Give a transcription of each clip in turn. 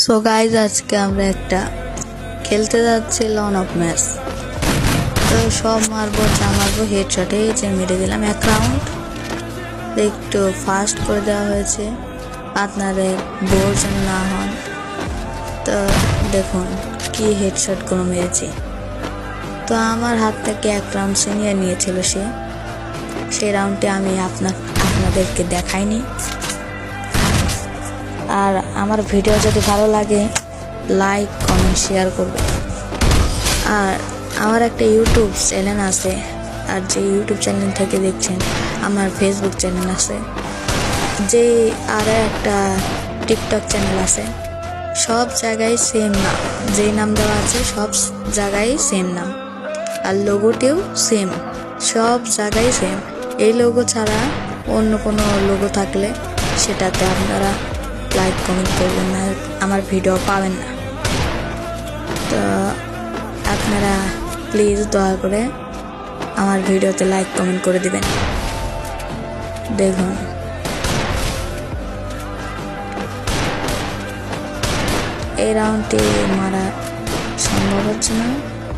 So guys আজকে আমরা একটা খেলতে যাচ্ছি লন অফ ম্যাচ। তো সব মারবো যা মারবো হেডশটে যে মেরে দিলাম এক রাউন্ড। একটু ফাস্ট করে দেওয়া হয়েছে আপনাদের বোর যেন না হন। তো দেখুন কি হেডশটগুলো মেরেছি। তো আমার হাত থেকে এক রাউন্ড সিনিয়র নিয়েছিল সেই রাউন্ডে আমি আপনাদেরকে দেখাইনি। আর আমার ভিডিও যদি ভালো লাগে লাইক কমেন্ট শেয়ার করবে। আর আমার একটা ইউটিউব চ্যানেল আছে, আর যে ইউটিউব চ্যানেল থেকে দেখছেন আমার ফেসবুক চ্যানেল আছে, যে আর একটা টিকটক চ্যানেল আছে। সব জায়গায় সেম নাম, যেই নাম দেওয়া আছে সব জায়গায় সেম নাম, আর লোগোটিও সেম, সব জায়গায় সেম। এই লোগো ছাড়া অন্য কোনো লোগো থাকলে সেটাতে আপনারা লাইক কমেন্ট করবেন না, আমার ভিডিও পাবেন না। তো আপনারা প্লিজ দয়া করে আমার ভিডিওতে লাইক কমেন্ট করে দিবেন। দেখুন এই রাউন্ডটি মারা সম্ভব হচ্ছে না,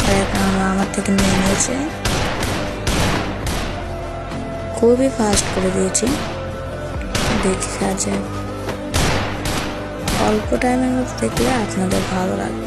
আর এক রাউন্ড আমার থেকে নিয়ে নিয়েছে। খুবই ফাস্ট করে দিয়েছি, দেখা যায় অল্প টাইমের মধ্যে দেখলে আপনাদের ভালো লাগবে।